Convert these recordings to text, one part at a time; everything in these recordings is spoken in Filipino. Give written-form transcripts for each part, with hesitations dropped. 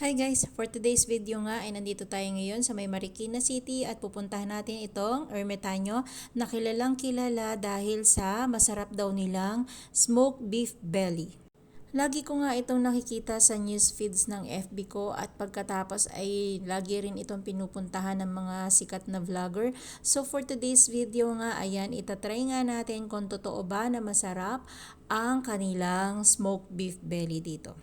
Hi guys! For today's video nga ay nandito tayo ngayon sa may Marikina City at pupuntahan natin itong Ermitaño na kilalang kilala dahil sa masarap daw nilang smoked beef belly. Lagi ko nga itong nakikita sa news feeds ng FB ko at pagkatapos ay lagi rin itong pinupuntahan ng mga sikat na vlogger. So for today's video nga, ayan, itatry nga natin kung totoo ba na masarap ang kanilang smoked beef belly dito.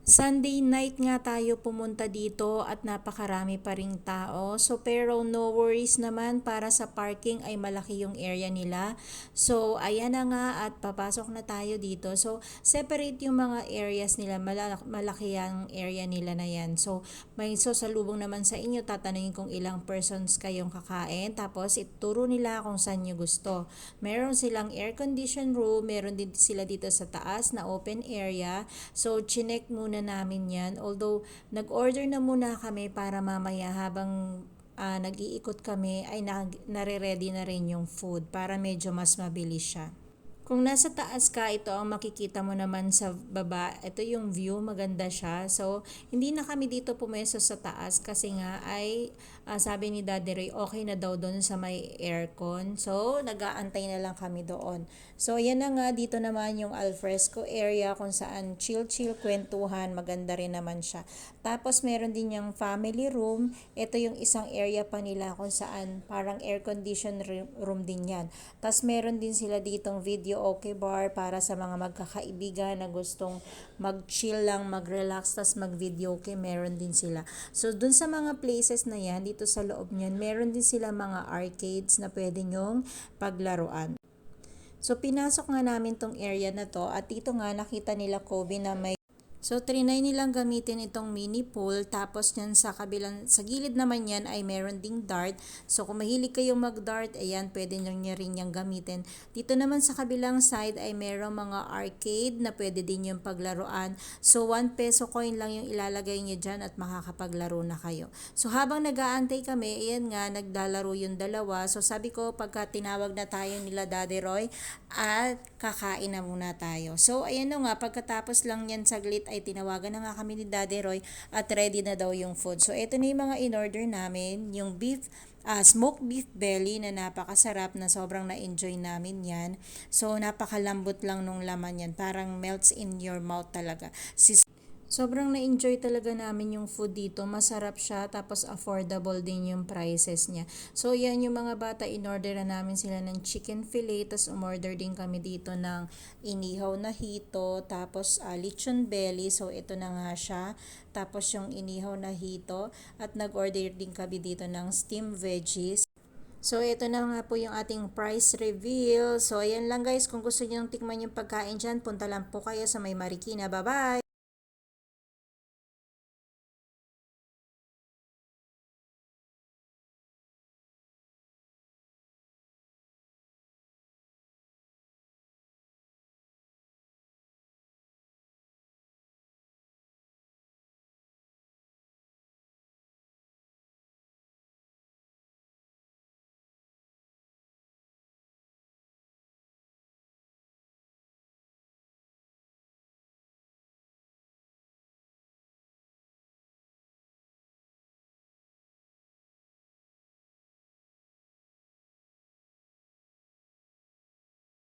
Sunday night nga tayo pumunta dito at napakarami pa ring tao. So pero no worries naman, para sa parking ay malaki yung area nila. So ayan na nga at papasok na tayo dito. So separate yung mga areas nila, malaki ang area nila na yan. So may sasalubong naman sa inyo, tatanungin kung ilang persons kayong kakain. Tapos ituro nila kung saan nyo gusto. Meron silang air condition room, meron din sila dito sa taas na open area. So chinek muna namin yan. Although nag-order na muna kami para mamaya habang nag-iikot kami ay nare-ready na rin yung food para medyo mas mabilis siya. Kung nasa taas ka, ito ang makikita mo naman sa baba. Ito yung view, maganda siya. So, hindi na kami dito pumeso sa taas kasi nga ay sabi ni Daddy Ray, okay na daw doon sa may aircon. So, nag-aantay na lang kami doon. So, yan na nga, dito naman yung alfresco area kung saan chill-chill kwentuhan. Maganda rin naman siya. Tapos, meron din yung family room. Ito yung isang area pa nila kung saan parang air condition room din yan. Tapos, meron din sila ditong video okay bar para sa mga magkakaibigan na gustong mag-chill lang, mag-relax, tas mag-video okay, meron din sila. So, dun sa mga places na yan, dito sa loob niyan, meron din sila mga arcades na pwede nyong paglaruan. So, pinasok nga namin tong area na to at dito nga nakita nila Kobe na may so, trinay nilang gamitin itong mini pool. Tapos yan sa kabilang, sa gilid naman yan ay meron ding dart. So, kung mahilig kayong mag-dart, ayan, pwede nyo rin yung gamitin. Dito naman sa kabilang side ay meron mga arcade na pwede din yung paglaruan. So, 1 peso coin lang yung ilalagay nyo dyan at makakapaglaro na kayo. So, habang nag-aantay kami, ayan nga, naglalaro yung dalawa. So, sabi ko, pagka tinawag na tayo nila Daddy Roy, at kakain na muna tayo. So, ayan na nga, pagkatapos lang yan saglit ay tinawagan na nga kami ni Daddy Roy at ready na daw yung food. So, ito na yung mga in-order namin, yung smoked beef belly na napakasarap, na sobrang na-enjoy namin yan. So, napakalambot lang nung laman yan. Parang melts in your mouth talaga. Sobrang na-enjoy talaga namin yung food dito. Masarap siya, tapos affordable din yung prices niya. So, yan yung mga bata, in-order na namin sila ng chicken fillet, tapos umorder din kami dito ng inihaw na hito, tapos lechon belly. So, ito na nga siya. Tapos yung inihaw na hito, at nag-order din kami dito ng steamed veggies. So, ito na nga po yung ating price reveal. So, ayan lang guys. Kung gusto niyo tikman yung pagkain dyan, punta lang po kayo sa may Marikina. Bye-bye!